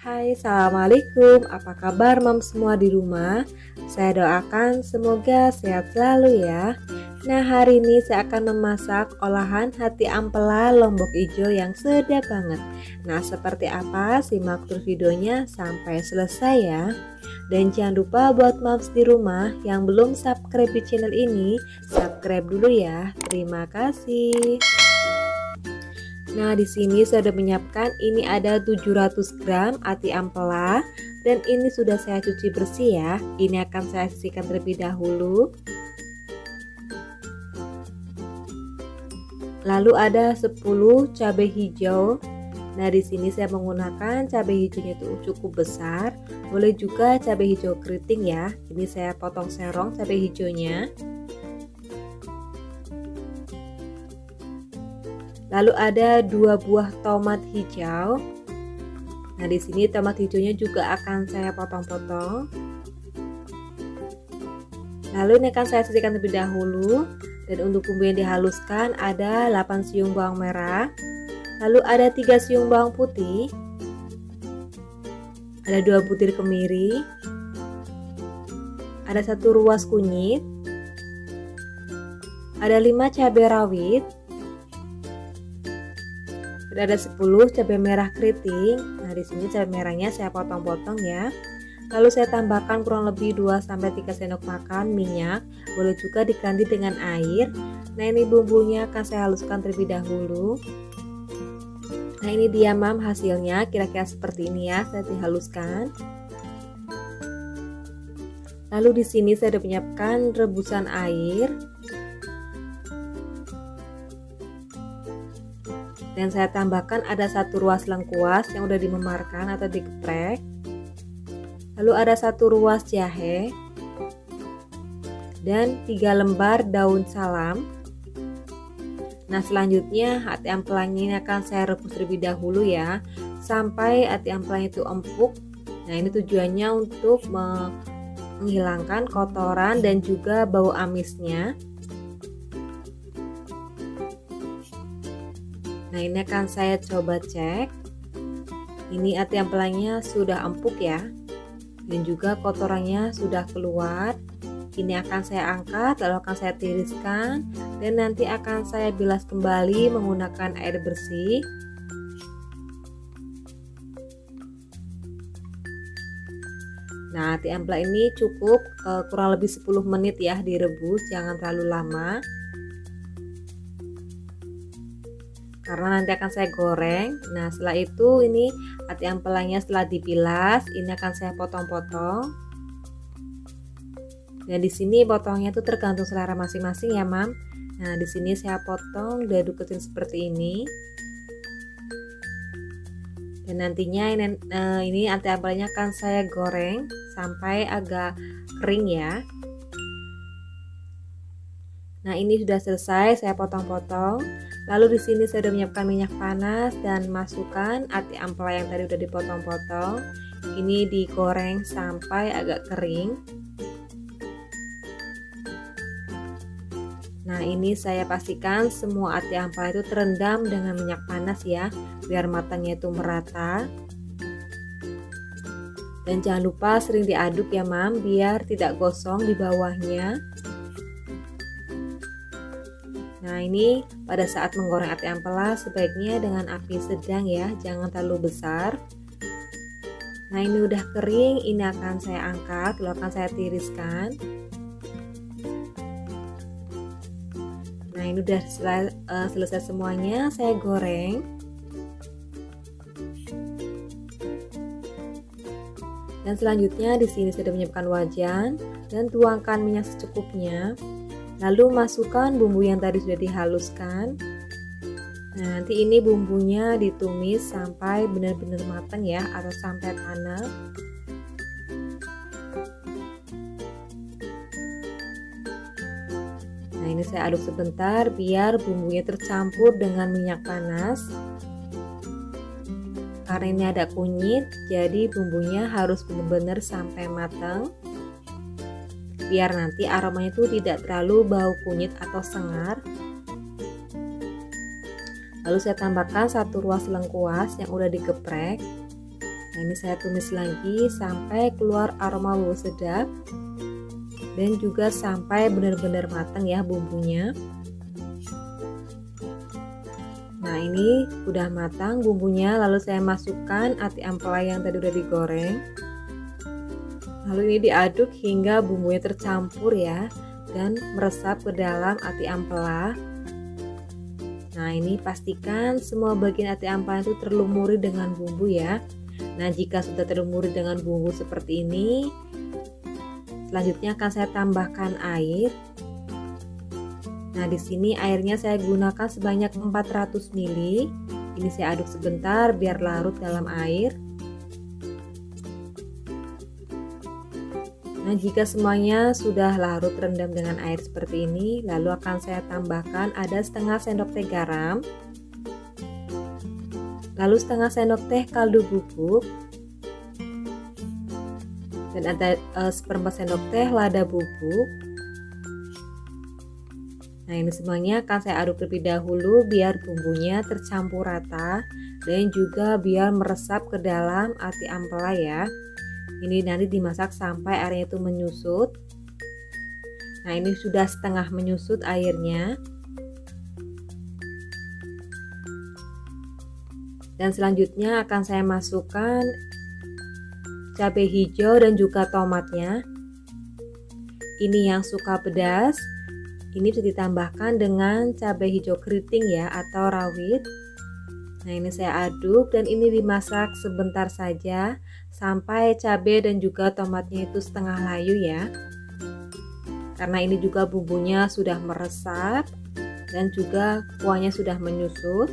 Hai, assalamualaikum. Apa kabar, mam semua di rumah? Saya doakan semoga sehat selalu ya. Nah, hari ini saya akan memasak olahan hati ampela lombok ijo yang sedap banget. Nah, seperti apa? Simak terus videonya sampai selesai ya. Dan jangan lupa buat moms di rumah yang belum subscribe di channel ini, subscribe dulu ya. Terima kasih. Nah, di sini saya sudah menyiapkan, ini ada 700 gram ati ampela dan ini sudah saya cuci bersih ya. Ini akan saya sisihkan terlebih dahulu. Lalu ada 10 cabai hijau. Nah, di sini saya menggunakan cabai hijaunya itu cukup besar. Boleh juga cabai hijau keriting ya. Ini saya potong serong cabai hijaunya. Lalu ada 2 buah tomat hijau. Nah, di sini tomat hijaunya juga akan saya potong-potong. Lalu ini akan saya sisihkan terlebih dahulu. Dan untuk bumbu yang dihaluskan ada 8 siung bawang merah. Lalu ada 3 siung bawang putih. Ada 2 butir kemiri. Ada 1 ruas kunyit. Ada 5 cabai rawit. Ada 10 cabai merah keriting. Nah, di sini cabai merahnya saya potong-potong ya. Lalu saya tambahkan kurang lebih 2-3 sendok makan minyak. Boleh juga diganti dengan air. Nah, ini bumbunya akan saya haluskan terlebih dahulu. Nah, ini dia mam hasilnya, kira-kira seperti ini ya, saya dihaluskan. Lalu di sini saya sudah menyiapkan rebusan air. Dan saya tambahkan ada 1 ruas lengkuas yang udah dimemarkan atau digeprek. Lalu ada 1 ruas jahe dan 3 lembar daun salam. Nah, selanjutnya hati ampelanya ini akan saya rebus terlebih dahulu ya, sampai hati ampelanya itu empuk. Nah, ini tujuannya untuk menghilangkan kotoran dan juga bau amisnya. Nah, ini akan saya coba cek. Ini ati ampelanya sudah empuk ya. Dan juga kotorannya sudah keluar. Ini akan saya angkat, lalu akan saya tiriskan. Dan nanti akan saya bilas kembali menggunakan air bersih. Nah, ati ampela ini cukup kurang lebih 10 menit ya direbus, jangan terlalu lama. Karena nanti akan saya goreng. Nah, setelah itu ini ati ampelanya setelah dibilas, ini akan saya potong-potong. Dan di sini potongnya itu tergantung selera masing-masing ya, mam. Nah, di sini saya potong dadu kecil seperti ini. Dan nantinya ini ati ampelanya akan saya goreng sampai agak kering ya. Nah, ini sudah selesai saya potong-potong. Lalu di sini saya sudah menyiapkan minyak panas dan masukkan ati ampela yang tadi sudah dipotong-potong. Ini digoreng sampai agak kering. Nah, ini saya pastikan semua ati ampela itu terendam dengan minyak panas ya, biar matangnya itu merata. Dan jangan lupa sering diaduk ya, mam, biar tidak gosong di bawahnya. Nah, ini pada saat menggoreng ati ampela sebaiknya dengan api sedang ya, jangan terlalu besar. Nah, ini udah kering, ini akan saya angkat, lalu akan saya tiriskan. Nah, ini udah selesai semuanya, saya goreng. Dan selanjutnya di sini saya sudah menyiapkan wajan dan tuangkan minyak secukupnya. Lalu masukkan bumbu yang tadi sudah dihaluskan. Nah, nanti ini bumbunya ditumis sampai benar-benar matang ya, atau sampai tanak. Nah, ini saya aduk sebentar biar bumbunya tercampur dengan minyak panas. Karena ini ada kunyit, jadi bumbunya harus benar-benar sampai matang. Biar nanti aromanya itu tidak terlalu bau kunyit atau sengar. Lalu saya tambahkan 1 ruas lengkuas yang udah digeprek. Nah, ini saya tumis lagi sampai keluar aroma bau sedap dan juga sampai benar-benar matang ya bumbunya. Nah, ini udah matang bumbunya, lalu saya masukkan ati ampela yang tadi udah digoreng. Lalu ini diaduk hingga bumbunya tercampur ya dan meresap ke dalam ati ampela. Nah, ini pastikan semua bagian ati ampela itu terlumuri dengan bumbu ya. Nah, jika sudah terlumuri dengan bumbu seperti ini, selanjutnya akan saya tambahkan air. Nah, di sini airnya saya gunakan sebanyak 400 ml. Ini saya aduk sebentar biar larut dalam air. Nah, jika semuanya sudah larut rendam dengan air seperti ini, lalu akan saya tambahkan ada setengah sendok teh garam, lalu setengah sendok teh kaldu bubuk, dan ada seperempat sendok teh lada bubuk. Nah, ini semuanya akan saya aduk terlebih dahulu biar bumbunya tercampur rata dan juga biar meresap ke dalam ati ampela ya. Ini nanti dimasak sampai airnya itu menyusut. Nah, ini sudah setengah menyusut airnya. Dan selanjutnya akan saya masukkan cabai hijau dan juga tomatnya. Ini yang suka pedas. Ini bisa ditambahkan dengan cabai hijau keriting ya atau rawit. Nah, ini saya aduk dan ini dimasak sebentar saja sampai cabai dan juga tomatnya itu setengah layu ya. Karena ini juga bumbunya sudah meresap dan juga kuahnya sudah menyusut.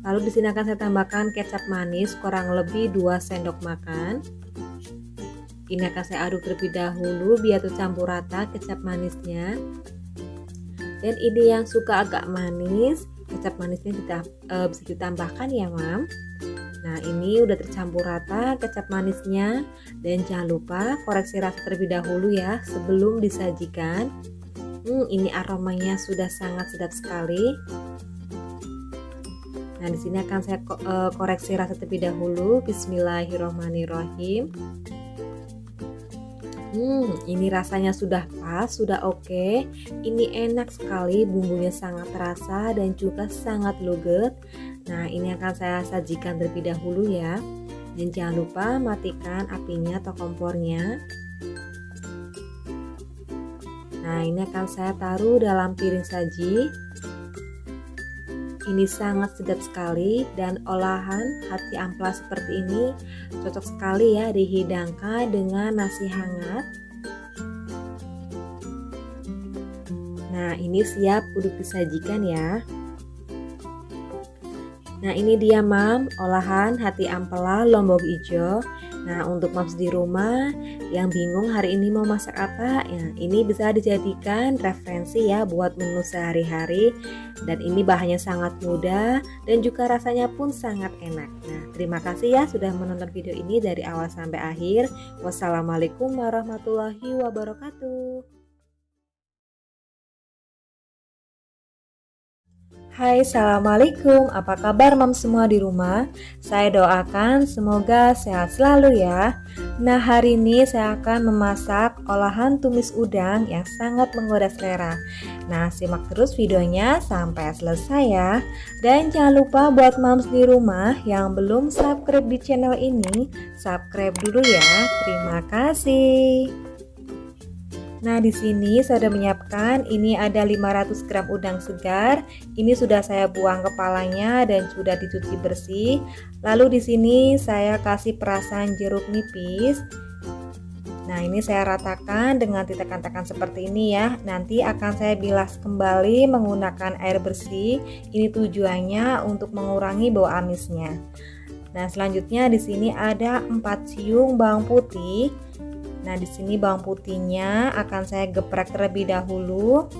Lalu di sini akan saya tambahkan kecap manis kurang lebih 2 sendok makan. Ini akan saya aduk terlebih dahulu biar tercampur rata kecap manisnya. Dan ini yang suka agak manis, kecap manisnya bisa ditambahkan ya mam. Nah, ini udah tercampur rata kecap manisnya. Dan jangan lupa koreksi rasa terlebih dahulu ya sebelum disajikan. Ini aromanya sudah sangat sedap sekali. Nah, di sini akan saya koreksi rasa terlebih dahulu. Bismillahirrohmanirrohim. Ini rasanya sudah pas, sudah oke. Ini enak sekali, bumbunya sangat terasa dan juga sangat luget. Nah, ini akan saya sajikan terlebih dahulu ya. Dan jangan lupa matikan apinya atau kompornya. Nah, ini akan saya taruh dalam piring saji. Ini sangat sedap sekali dan olahan hati ampela seperti ini cocok sekali ya dihidangkan dengan nasi hangat. Nah, ini siap untuk disajikan ya. Nah, ini dia mam, olahan hati ampela lombok ijo. Nah, untuk moms di rumah yang bingung hari ini mau masak apa, ya ini bisa dijadikan referensi ya buat menu sehari-hari. Dan ini bahannya sangat mudah dan juga rasanya pun sangat enak. Nah, terima kasih ya sudah menonton video ini dari awal sampai akhir. Wassalamualaikum warahmatullahi wabarakatuh. Hai, assalamualaikum. Apa kabar mam semua di rumah? Saya doakan semoga sehat selalu ya. Nah, hari ini saya akan memasak olahan tumis udang yang sangat menggoda selera. Nah, simak terus videonya sampai selesai ya. Dan jangan lupa buat moms di rumah yang belum subscribe di channel ini, subscribe dulu ya. Terima kasih. Nah, di sini saya sudah menyiapkan, ini ada 500 gram udang segar. Ini sudah saya buang kepalanya dan sudah dicuci bersih. Lalu di sini saya kasih perasan jeruk nipis. Nah, ini saya ratakan dengan titakan-titakan seperti ini ya. Nanti akan saya bilas kembali menggunakan air bersih. Ini tujuannya untuk mengurangi bau amisnya. Nah, selanjutnya di sini ada 4 siung bawang putih. Nah, di sini bawang putihnya akan saya geprek terlebih dahulu.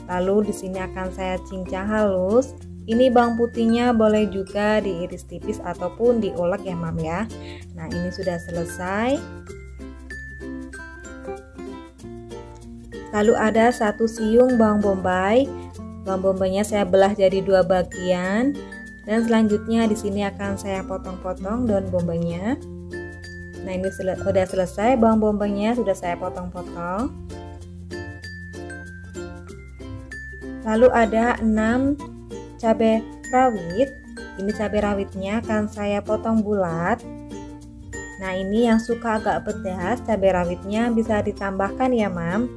Lalu di sini akan saya cincang halus. Ini bawang putihnya boleh juga diiris tipis ataupun diulek ya, mam ya. Nah, ini sudah selesai. Lalu ada 1 siung bawang bombay. Bawang bombaynya saya belah jadi 2 bagian. Dan selanjutnya di sini akan saya potong-potong daun bombanya. Nah, ini sudah selesai, bawang bombanya sudah saya potong-potong. Lalu ada 6 cabai rawit. Ini cabai rawitnya akan saya potong bulat. Nah, ini yang suka agak pedas, cabai rawitnya bisa ditambahkan ya, Mam.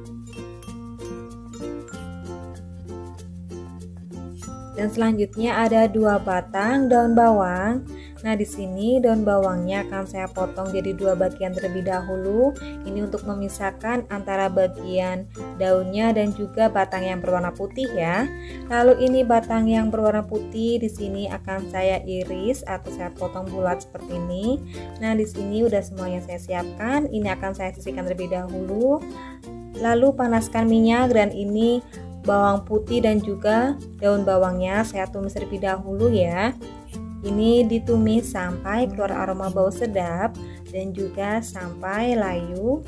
Dan selanjutnya ada 2 batang daun bawang. Nah, di sini daun bawangnya akan saya potong jadi 2 bagian terlebih dahulu. Ini untuk memisahkan antara bagian daunnya dan juga batang yang berwarna putih ya. Lalu ini batang yang berwarna putih di sini akan saya iris atau saya potong bulat seperti ini. Nah, di sini udah semuanya saya siapkan. Ini akan saya sisihkan terlebih dahulu. Lalu panaskan minyak dan ini bawang putih dan juga daun bawangnya saya tumis terlebih dahulu ya. Ini ditumis sampai keluar aroma bau sedap dan juga sampai layu.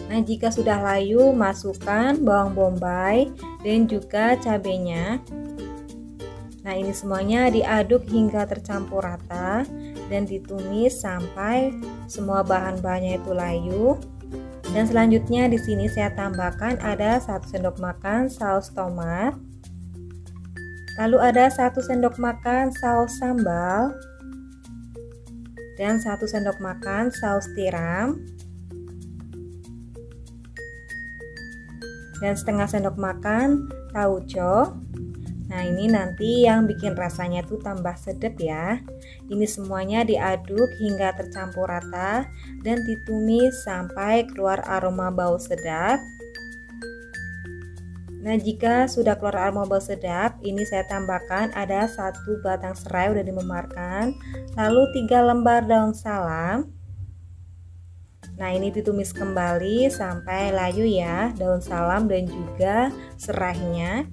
Nah, jika sudah layu, masukkan bawang bombay dan juga cabenya. Nah, ini semuanya diaduk hingga tercampur rata dan ditumis sampai semua bahan-bahannya itu layu. Dan selanjutnya di sini saya tambahkan ada 1 sendok makan saus tomat. Lalu ada 1 sendok makan saus sambal dan 1 sendok makan saus tiram dan setengah sendok makan tauco. Nah, ini nanti yang bikin rasanya tuh tambah sedap ya. Ini semuanya diaduk hingga tercampur rata dan ditumis sampai keluar aroma bau sedap. Nah, jika sudah keluar aroma bau sedap, ini saya tambahkan ada 1 batang serai udah dimemarkan, lalu 3 lembar daun salam. Nah, ini ditumis kembali sampai layu ya, daun salam dan juga serainya.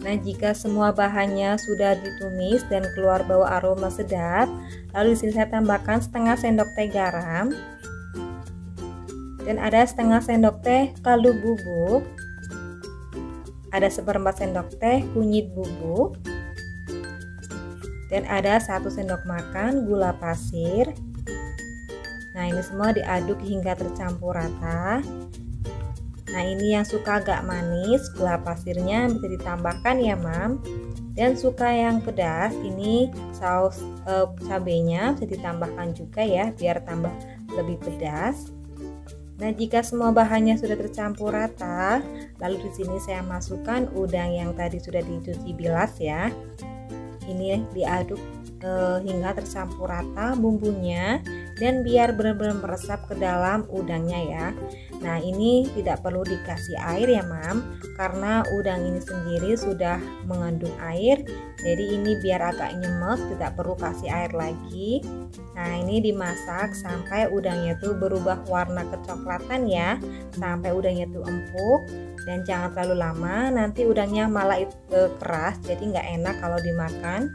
Nah, jika semua bahannya sudah ditumis dan keluar bau aroma sedap, lalu di sini saya tambahkan setengah sendok teh garam dan ada setengah sendok teh kaldu bubuk, ada 1/4 sendok teh kunyit bubuk, dan ada 1 sendok makan gula pasir. Nah, ini semua diaduk hingga tercampur rata. Nah, ini yang suka agak manis, gula pasirnya bisa ditambahkan ya, Mam. Dan suka yang pedas, ini saus cabenya bisa ditambahkan juga ya, biar tambah lebih pedas. Nah, jika semua bahannya sudah tercampur rata, lalu di sini saya masukkan udang yang tadi sudah dicuci bilas ya. Ini diaduk hingga tercampur rata bumbunya dan biar benar-benar meresap ke dalam udangnya ya. Nah, ini tidak perlu dikasih air ya, Mam, karena udang ini sendiri sudah mengandung air. Jadi ini biar agak nyemek, tidak perlu kasih air lagi. Nah, ini dimasak sampai udangnya tuh berubah warna kecoklatan ya, sampai udangnya tuh empuk. Dan jangan terlalu lama, nanti udangnya malah keras, jadi nggak enak kalau dimakan.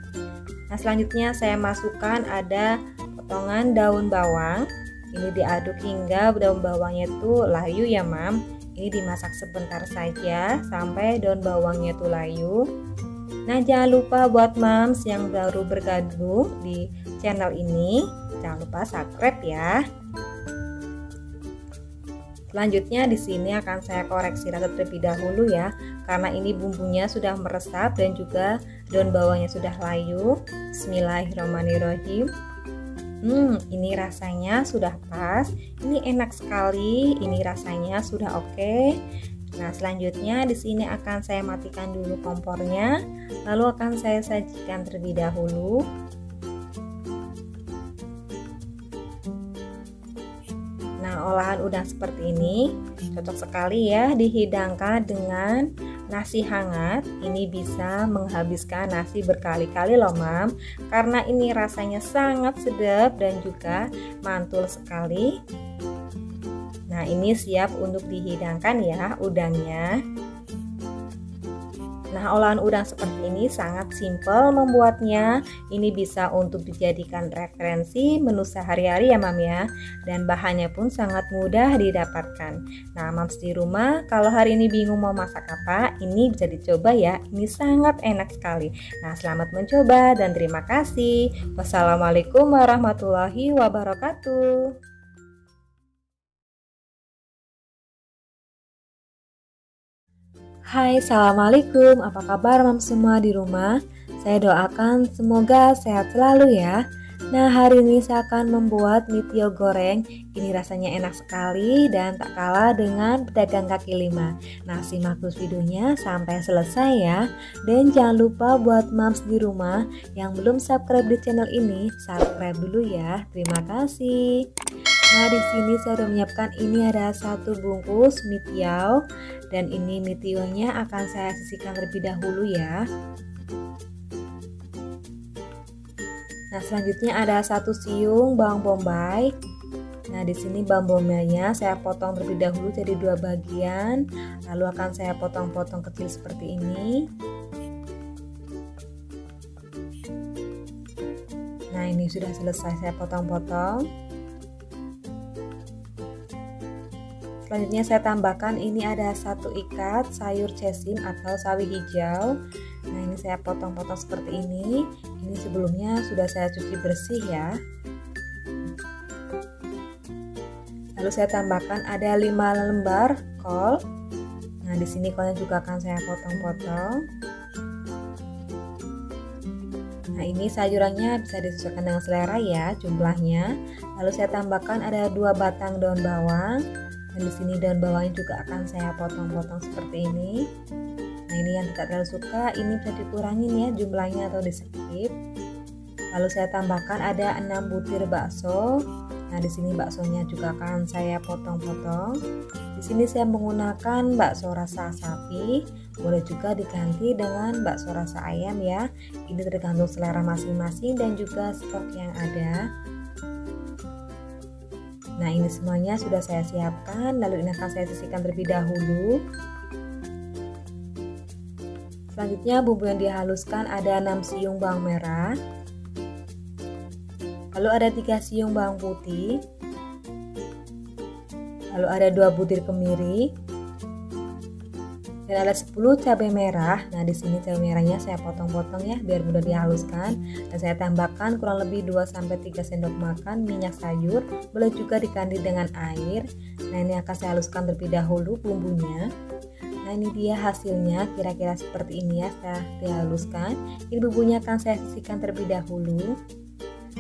Nah, selanjutnya saya masukkan ada potongan daun bawang. Ini diaduk hingga daun bawangnya itu layu ya, Mam. Ini dimasak sebentar saja sampai daun bawangnya itu layu. Nah, jangan lupa buat Mams yang baru bergabung di channel ini, jangan lupa subscribe ya. Selanjutnya di sini akan saya koreksi rasa terlebih dahulu ya, karena ini bumbunya sudah meresap dan juga daun bawangnya sudah layu. Bismillahirrahmanirrahim. Ini rasanya sudah pas, ini enak sekali, ini rasanya sudah oke. Nah, selanjutnya di sini akan saya matikan dulu kompornya, lalu akan saya sajikan terlebih dahulu. Nah, olahan udang seperti ini cocok sekali ya dihidangkan dengan nasi hangat. Ini bisa menghabiskan nasi berkali-kali loh, Mam, karena ini rasanya sangat sedap dan juga mantul sekali. Nah, ini siap untuk dihidangkan ya udangnya. Nah, olahan udang seperti ini sangat simpel membuatnya. Ini bisa untuk dijadikan referensi menu sehari-hari ya Mam ya. Dan bahannya pun sangat mudah didapatkan. Nah, Mams di rumah kalau hari ini bingung mau masak apa, ini bisa dicoba ya. Ini sangat enak sekali. Nah, selamat mencoba dan terima kasih. Wassalamualaikum warahmatullahi wabarakatuh. Hai, Assalamualaikum. Apa kabar Mam semua di rumah? Saya doakan semoga sehat selalu ya. Nah, hari ini saya akan membuat mie tio goreng. Ini rasanya enak sekali dan tak kalah dengan pedagang kaki lima. Nah, simak terus videonya sampai selesai ya. Dan jangan lupa buat Mams di rumah yang belum subscribe di channel ini, subscribe dulu ya. Terima kasih. Nah, di sini saya sudah menyiapkan ini ada 1 bungkus mie tiao dan ini mie tionya akan saya sisihkan terlebih dahulu ya. Nah, selanjutnya ada 1 siung bawang bombay. Nah, di sini bawang bombaynya saya potong terlebih dahulu jadi 2 bagian, lalu akan saya potong-potong kecil seperti ini. Nah, ini sudah selesai saya potong-potong. Selanjutnya saya tambahkan ini ada 1 ikat sayur cesim atau sawi hijau. Nah, ini saya potong-potong seperti ini. Ini sebelumnya sudah saya cuci bersih ya. Lalu saya tambahkan ada 5 lembar kol. Nah, di sini kolnya juga akan saya potong-potong. Nah, ini sayurannya bisa disesuaikan dengan selera ya jumlahnya. Lalu saya tambahkan ada 2 batang daun bawang. Dan di sini daun bawangnya juga akan saya potong-potong seperti ini. Nah, ini yang tidak terlalu suka, ini bisa dikurangin ya jumlahnya atau di skip. Lalu saya tambahkan ada 6 butir bakso. Nah, di sini baksonya juga akan saya potong-potong. Di sini saya menggunakan bakso rasa sapi, boleh juga diganti dengan bakso rasa ayam ya. Ini tergantung selera masing-masing dan juga stok yang ada. Nah, ini semuanya sudah saya siapkan, lalu ini akan saya sisihkan terlebih dahulu. Selanjutnya bumbu yang dihaluskan ada 6 siung bawang merah. Lalu ada 3 siung bawang putih. Lalu ada 2 butir kemiri. Dan ada 10 cabai merah. Nah, di sini cabai merahnya saya potong-potong ya biar mudah dihaluskan. Dan saya tambahkan kurang lebih 2-3 sendok makan minyak sayur, boleh juga diganti dengan air. Nah, ini akan saya haluskan terlebih dahulu bumbunya. Nah, ini dia hasilnya kira-kira seperti ini ya, saya dihaluskan. Ini bumbunya akan saya sisihkan terlebih dahulu.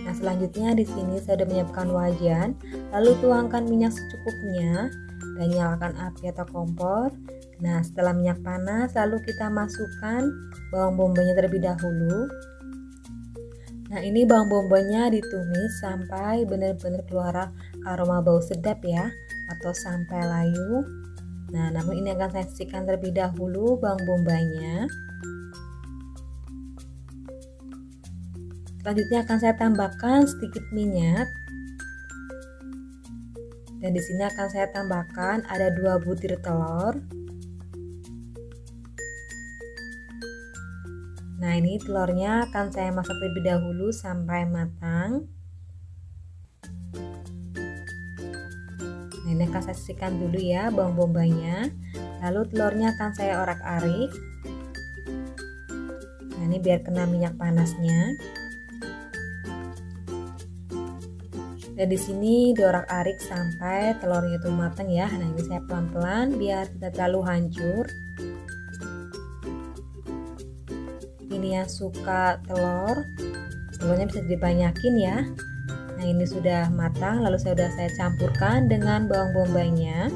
Nah, selanjutnya di sini saya sudah menyiapkan wajan, lalu tuangkan minyak secukupnya dan nyalakan api atau kompor. Nah, setelah minyak panas, lalu kita masukkan bawang bombaynya terlebih dahulu. Nah, ini bawang bombaynya ditumis sampai benar-benar keluar aroma bau sedap ya, atau sampai layu. Nah, namun ini akan saya sisihkan terlebih dahulu bawang bombaynya. Selanjutnya akan saya tambahkan sedikit minyak. Dan di sini akan saya tambahkan ada 2 butir telur. Nah, ini telurnya akan saya masak terlebih dahulu sampai matang. Nah, ini akan saya sisihkan dulu ya bawang bombaynya. Lalu telurnya akan saya orak-arik. Nah, ini biar kena minyak panasnya. Dan di sini diorak-arik sampai telurnya itu matang ya. Nah, ini saya pelan-pelan biar tidak terlalu hancur. Ini yang suka telurnya bisa dibanyakin ya. Nah, ini sudah matang, lalu saya campurkan dengan bawang bombaynya.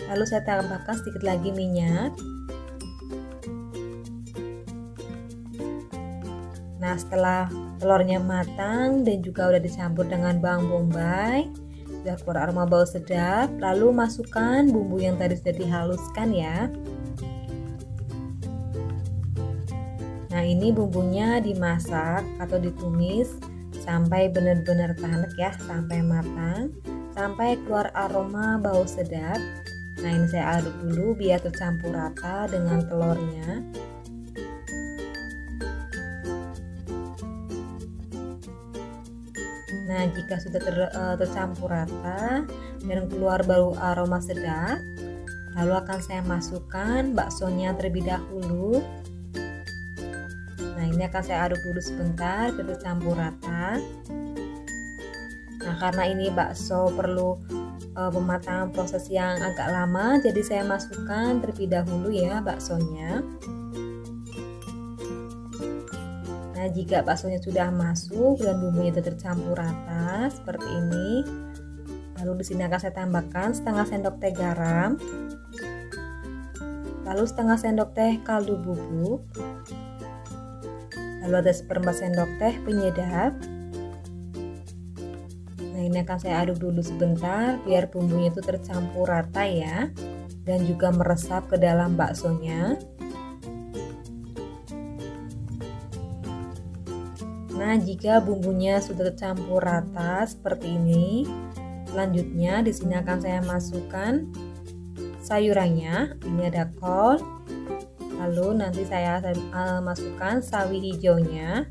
Lalu saya tambahkan sedikit lagi minyak. Nah, setelah telurnya matang dan juga udah dicampur dengan bawang bombay, sudah keluar aroma bau sedap, lalu masukkan bumbu yang tadi sudah dihaluskan ya. Nah, ini bumbunya dimasak atau ditumis sampai benar-benar tanek ya, sampai matang, sampai keluar aroma bau sedap. Nah, ini saya aduk dulu biar tercampur rata dengan telurnya. Nah, jika sudah tercampur rata dan keluar bau aroma sedap, lalu akan saya masukkan baksonya terlebih dahulu. Nah, ini akan saya aduk dulu sebentar biar tercampur rata. Nah, karena ini bakso perlu pematangan proses yang agak lama, jadi saya masukkan terlebih dahulu ya baksonya. Nah, jika baksonya sudah masuk dan bumbunya sudah tercampur rata seperti ini, lalu di sini akan saya tambahkan setengah sendok teh garam, lalu setengah sendok teh kaldu bubuk, lalu ada seperempat sendok teh penyedap. Nah, ini akan saya aduk dulu sebentar biar bumbunya itu tercampur rata ya, dan juga meresap ke dalam baksonya. Nah, jika bumbunya sudah tercampur rata seperti ini, selanjutnya di sini akan saya masukkan sayurannya. Ini ada kol, lalu nanti saya masukkan sawi hijaunya.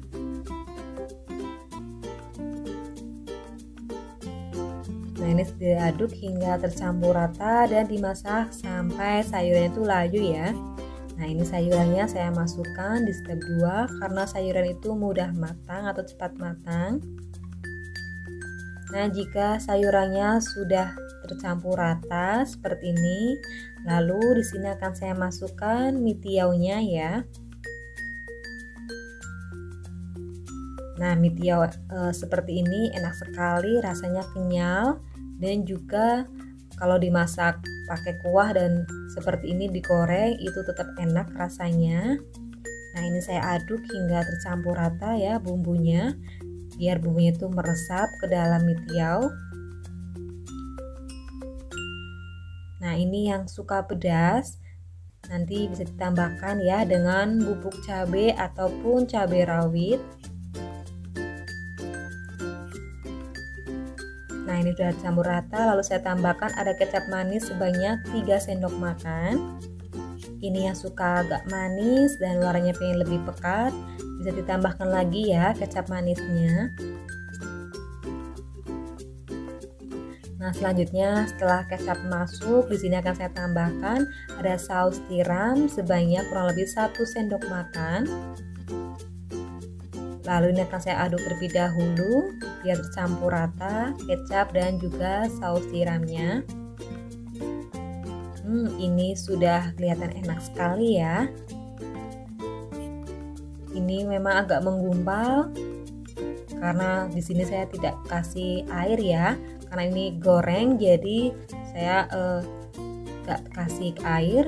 Nah, ini diaduk hingga tercampur rata dan dimasak sampai sayurannya itu layu ya. Nah, ini sayurannya saya masukkan di step 2 karena sayuran itu mudah matang atau cepat matang. Nah, jika sayurannya sudah tercampur rata seperti ini, lalu di sini akan saya masukkan mie tiaunya ya. Nah, mie tiaw seperti ini enak sekali, rasanya kenyal dan juga kalau dimasak pakai kuah dan seperti ini digoreng itu tetap enak rasanya. Nah, ini saya aduk hingga tercampur rata ya bumbunya, biar bumbunya itu meresap ke dalam mie tiaw. Nah, ini yang suka pedas nanti bisa ditambahkan ya dengan bubuk cabai ataupun cabai rawit. Nah, ini sudah campur rata, lalu saya tambahkan ada kecap manis sebanyak 3 sendok makan. Ini yang suka agak manis dan warnanya pengen lebih pekat, bisa ditambahkan lagi ya kecap manisnya. Nah, selanjutnya setelah kecap masuk, di sini akan saya tambahkan ada saus tiram sebanyak kurang lebih 1 sendok makan. Lalu ini akan saya aduk terlebih dahulu biar tercampur rata kecap dan juga saus tiramnya. Ini sudah kelihatan enak sekali ya. Ini memang agak menggumpal karena di sini saya tidak kasih air ya, karena ini goreng jadi saya gak kasih air.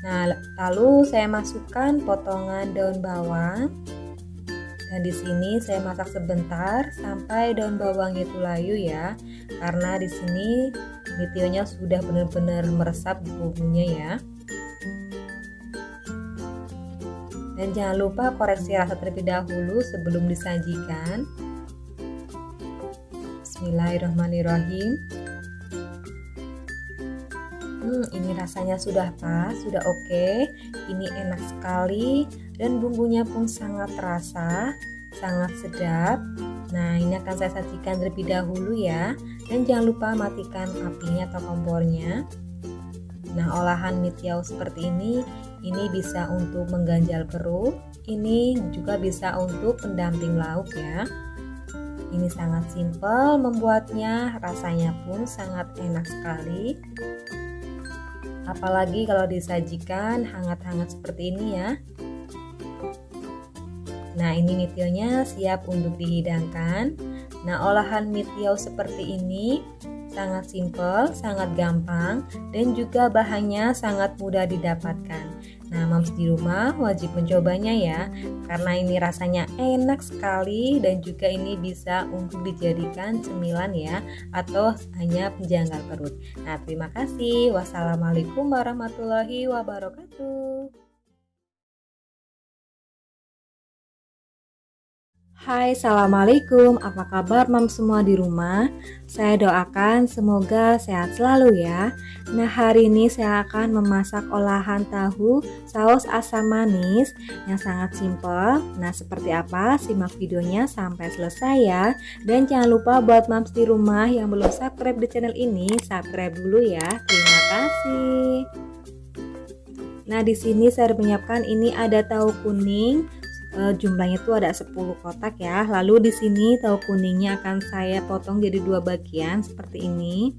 Nah, lalu saya masukkan potongan daun bawang. Dan di sini saya masak sebentar sampai daun bawangnya itu layu ya. Karena di sini mie tionya sudah benar-benar meresap di bumbunya ya. Dan jangan lupa koreksi rasa terlebih dahulu sebelum disajikan. Bismillahirrahmanirrahim. Ini rasanya sudah pas, sudah oke. Ini enak sekali dan bumbunya pun sangat terasa, sangat sedap. Nah, ini akan saya sajikan terlebih dahulu ya. Dan jangan lupa matikan apinya atau kompornya. Nah, olahan mie tiaw seperti ini bisa untuk mengganjal perut. Ini juga bisa untuk pendamping lauk ya. Ini sangat simpel membuatnya, rasanya pun sangat enak sekali. Apalagi kalau disajikan hangat-hangat seperti ini ya. Nah, ini mie tionya siap untuk dihidangkan. Nah, olahan mie tiaw seperti ini sangat simpel, sangat gampang, dan juga bahannya sangat mudah didapatkan. Nah, moms di rumah wajib mencobanya ya, karena ini rasanya enak sekali dan juga ini bisa untuk dijadikan cemilan ya, atau hanya penjangkal perut. Nah, terima kasih. Wassalamualaikum warahmatullahi wabarakatuh. Hai, assalamualaikum. Apa kabar mam semua di rumah? Saya doakan semoga sehat selalu ya. Nah, hari ini saya akan memasak olahan tahu saus asam manis yang sangat simpel. Nah, seperti apa? Simak videonya sampai selesai ya. Dan jangan lupa buat mams di rumah yang belum subscribe di channel ini, subscribe dulu ya. Terima kasih. Nah, di sini saya menyiapkan ini ada tahu kuning. Jumlahnya itu ada 10 kotak ya. Lalu di sini tahu kuningnya akan saya potong jadi 2 bagian seperti ini.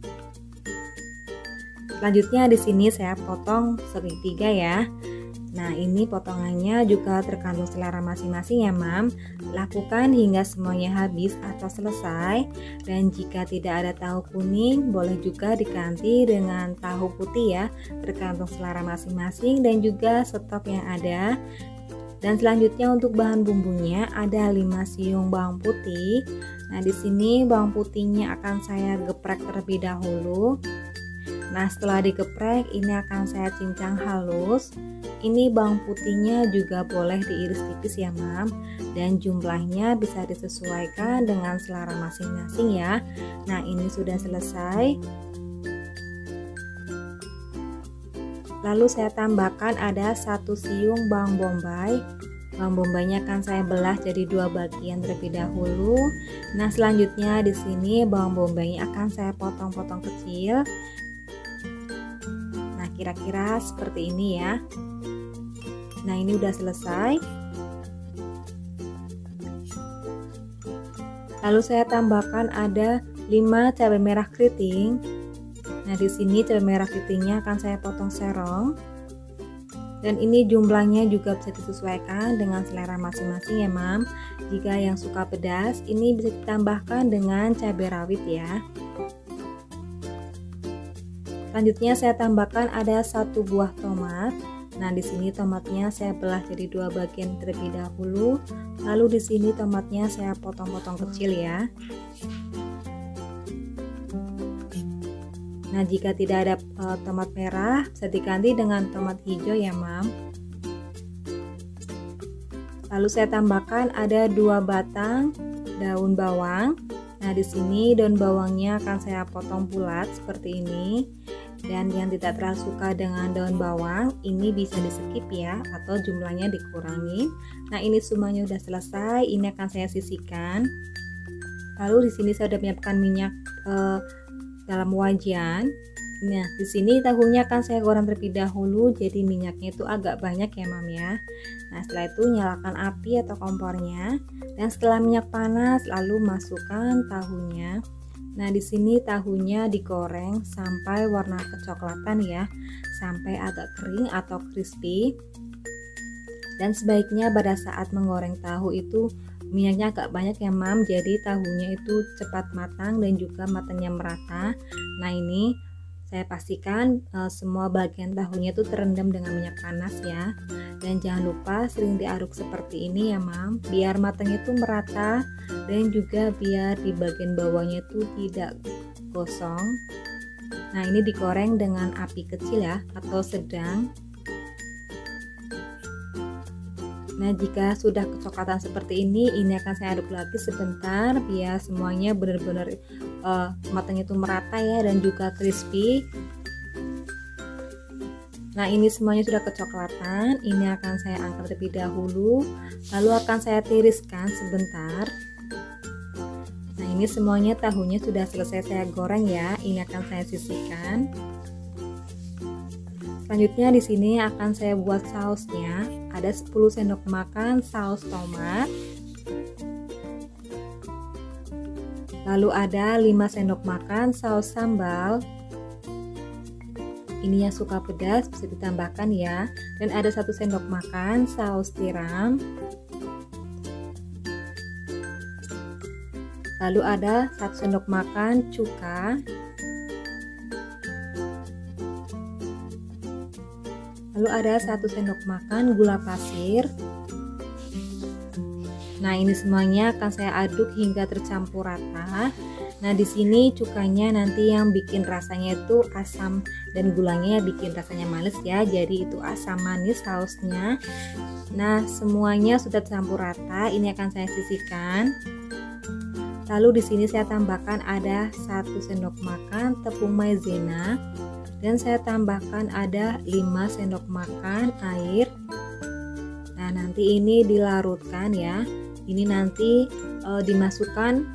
Selanjutnya di sini saya potong segitiga ya. Nah, ini potongannya juga tergantung selera masing-masing ya, Mam. Lakukan hingga semuanya habis atau selesai. Dan jika tidak ada tahu kuning, boleh juga diganti dengan tahu putih ya, tergantung selera masing-masing dan juga stok yang ada. Dan selanjutnya untuk bahan bumbunya ada 5 siung bawang putih. Nah, di sini bawang putihnya akan saya geprek terlebih dahulu. Nah, setelah digeprek ini akan saya cincang halus. Ini bawang putihnya juga boleh diiris tipis ya, Mam. Dan jumlahnya bisa disesuaikan dengan selera masing-masing ya. Nah, ini sudah selesai. Lalu saya tambahkan ada 1 siung bawang bombay. Bawang bombaynya akan saya belah jadi 2 bagian terlebih dahulu. Nah, selanjutnya di sini bawang bombaynya akan saya potong-potong kecil. Nah, kira-kira seperti ini ya. Nah, ini udah selesai. Lalu saya tambahkan ada 5 cabai merah keriting. Nah, di sini cabai merah keritingnya akan saya potong serong. Dan ini jumlahnya juga bisa disesuaikan dengan selera masing-masing ya, Mam. Jika yang suka pedas, ini bisa ditambahkan dengan cabai rawit ya. Selanjutnya saya tambahkan ada 1 buah tomat. Nah, di sini tomatnya saya belah jadi 2 bagian terlebih dahulu. Lalu di sini tomatnya saya potong-potong kecil ya. Nah, jika tidak ada tomat merah, bisa diganti dengan tomat hijau ya, Mam. Lalu saya tambahkan ada 2 batang daun bawang. Nah, di sini daun bawangnya akan saya potong bulat seperti ini. Dan yang tidak terlalu suka dengan daun bawang, ini bisa di-skip ya, atau jumlahnya dikurangi. Nah, ini semuanya sudah selesai. Ini akan saya sisihkan. Lalu di sini saya sudah menyiapkan minyak dalam wajan. Nah, di sini tahunya akan saya goreng terlebih dahulu, jadi minyaknya itu agak banyak ya, Mam ya. Nah, setelah itu nyalakan api atau kompornya, dan setelah minyak panas lalu masukkan tahunya. Nah, di sini tahunya digoreng sampai warna kecoklatan ya, sampai agak kering atau crispy. Dan sebaiknya pada saat menggoreng tahu itu minyaknya agak banyak ya, Mam, jadi tahunya itu cepat matang dan juga matangnya merata. Nah, ini saya pastikan semua bagian tahunya itu terendam dengan minyak panas ya. Dan jangan lupa sering diaduk seperti ini ya, Mam, biar matangnya itu merata dan juga biar di bagian bawahnya itu tidak gosong. Nah, ini digoreng dengan api kecil ya atau sedang. Nah, jika sudah kecoklatan seperti ini akan saya aduk lagi sebentar biar semuanya benar-benar matangnya itu merata ya dan juga crispy. Nah, ini semuanya sudah kecoklatan. Ini akan saya angkat terlebih dahulu, lalu akan saya tiriskan sebentar. Nah, ini semuanya tahunya sudah selesai saya goreng ya. Ini akan saya sisihkan. Selanjutnya di sini akan saya buat sausnya. Ada 10 sendok makan saus tomat. Lalu ada 5 sendok makan saus sambal. Ini yang suka pedas bisa ditambahkan ya. Dan ada 1 sendok makan saus tiram. Lalu ada 1 sendok makan cuka. Lalu ada 1 sendok makan gula pasir. Nah, ini semuanya akan saya aduk hingga tercampur rata. Nah, di sini cukanya nanti yang bikin rasanya itu asam dan gulanya bikin rasanya manis ya. Jadi itu asam manis sausnya. Nah, semuanya sudah campur rata. Ini akan saya sisihkan. Lalu di sini saya tambahkan ada 1 sendok makan tepung maizena dan saya tambahkan ada 5 sendok makan air. Nah, nanti ini dilarutkan ya. Ini nanti dimasukkan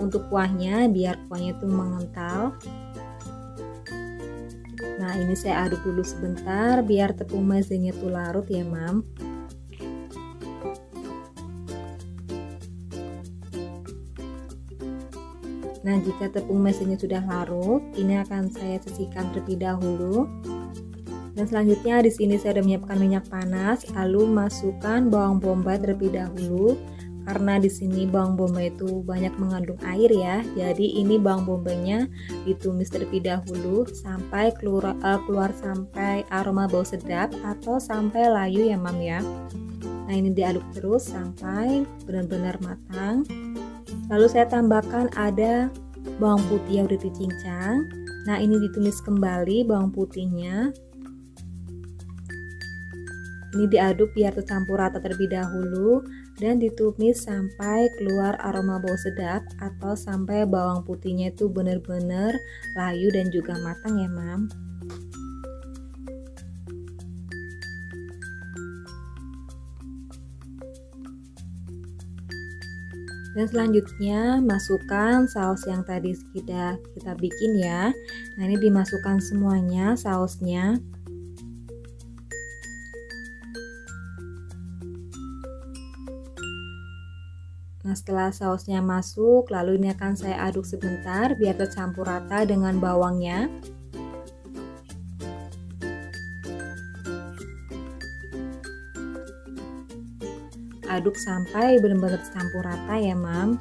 untuk kuahnya biar kuahnya itu mengental. Nah, ini saya aduk dulu sebentar biar tepung maizena itu larut ya, Mam. Nah, jika tepung maizena sudah larut, ini akan saya sisihkan terlebih dahulu. Dan selanjutnya di sini saya sudah menyiapkan minyak panas, lalu masukkan bawang bombay terlebih dahulu. Karena di sini bawang bombay itu banyak mengandung air ya. Jadi ini bawang bombaynya ditumis terlebih dahulu sampai keluar sampai aroma bau sedap atau sampai layu ya, Mam ya. Nah, ini diaduk terus sampai benar-benar matang. Lalu saya tambahkan ada bawang putih yang udah dicincang. Nah, ini ditumis kembali bawang putihnya. Ini diaduk biar tercampur rata terlebih dahulu dan ditumis sampai keluar aroma bau sedap atau sampai bawang putihnya itu benar-benar layu dan juga matang ya, Mam. Dan selanjutnya masukkan saus yang tadi sudah kita bikin ya. Nah, ini dimasukkan semuanya sausnya. Nah, setelah sausnya masuk, lalu ini akan saya aduk sebentar biar tercampur rata dengan bawangnya. Aduk sampai benar-benar tercampur rata ya, Mam.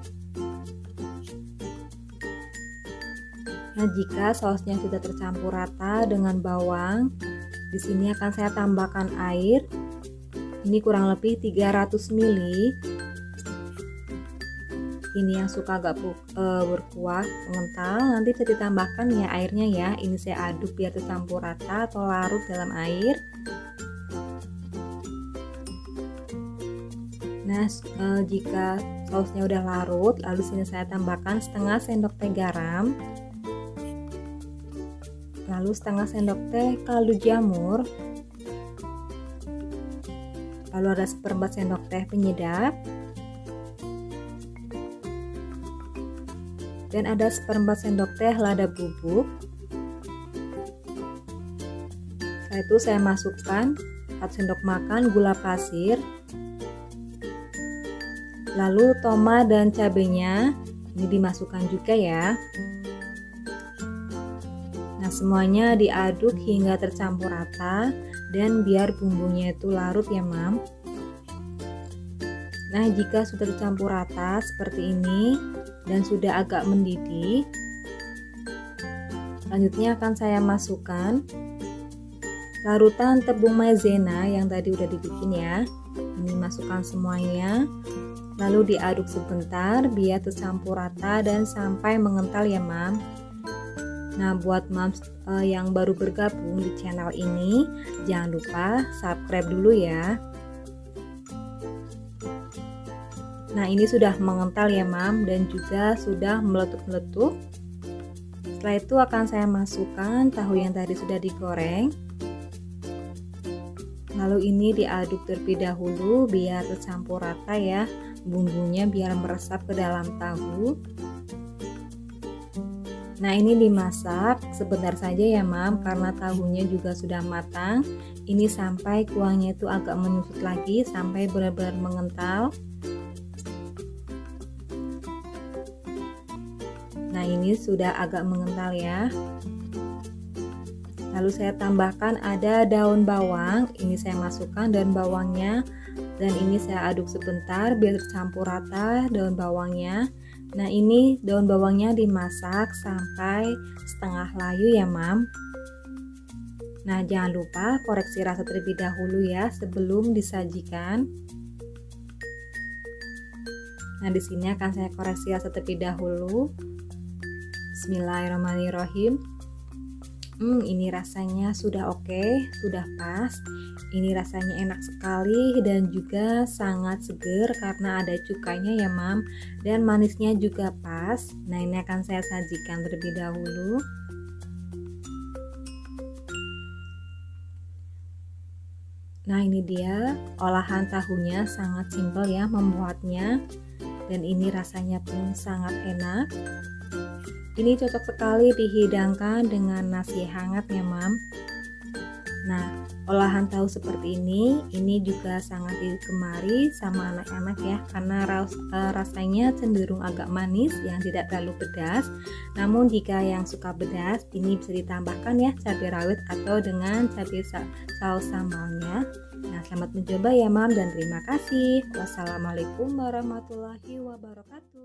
Nah, jika sausnya sudah tercampur rata dengan bawang, di sini akan saya tambahkan air. Ini kurang lebih 300 ml. Ini yang suka agak berkuah mengental, nanti bisa ditambahkan ya airnya ya. Ini saya aduk biar tercampur rata atau larut dalam air. Nah, jika sausnya udah larut, lalu sini saya tambahkan setengah sendok teh garam, lalu setengah sendok teh kaldu jamur, lalu ada seperempat sendok teh penyedap, dan ada seperempat sendok teh lada bubuk. Setelah itu saya masukkan 1 sendok makan gula pasir, lalu tomat dan cabenya ini dimasukkan juga ya. Nah, semuanya diaduk hingga tercampur rata dan biar bumbunya itu larut ya, Mam. Nah, jika sudah tercampur rata seperti ini dan sudah agak mendidih, selanjutnya akan saya masukkan larutan tepung maizena yang tadi udah dibikin ya. Ini masukkan semuanya. Lalu diaduk sebentar biar tercampur rata dan sampai mengental ya, Mam. Nah, buat Mams yang baru bergabung di channel ini, jangan lupa subscribe dulu ya. Nah, ini sudah mengental ya, Mam, dan juga sudah meletup-meletup. Setelah itu akan saya masukkan tahu yang tadi sudah digoreng. Lalu ini diaduk terlebih dahulu biar tercampur rata ya bumbunya, biar meresap ke dalam tahu. Nah, ini dimasak sebentar saja ya, Mam, karena tahunya juga sudah matang. Ini sampai kuahnya itu agak menyusut lagi sampai benar-benar mengental. Nah, ini sudah agak mengental ya. Lalu saya tambahkan ada daun bawang. Ini saya masukkan daun bawangnya. Dan ini saya aduk sebentar biar tercampur rata daun bawangnya. Nah, ini daun bawangnya dimasak sampai setengah layu ya, Mam. Nah, jangan lupa koreksi rasa terlebih dahulu ya sebelum disajikan. Nah, di sini akan saya koreksi rasa terlebih dahulu. Bismillahirrahmanirrahim. Ini rasanya sudah oke, sudah pas. Ini rasanya enak sekali dan juga sangat seger karena ada cukanya ya Mam. Dan manisnya juga pas. Nah, ini akan saya sajikan terlebih dahulu. Nah, ini dia olahan tahunya, sangat simpel ya membuatnya. Dan ini rasanya pun sangat enak. Ini cocok sekali dihidangkan dengan nasi hangat ya Mam. Nah, olahan tahu seperti ini juga sangat digemari sama anak-anak ya, karena rasanya cenderung agak manis yang tidak terlalu pedas. Namun jika yang suka pedas, ini bisa ditambahkan ya cabai rawit atau dengan cabai saus sambalnya. Nah, selamat mencoba ya Mam dan terima kasih. Wassalamualaikum warahmatullahi wabarakatuh.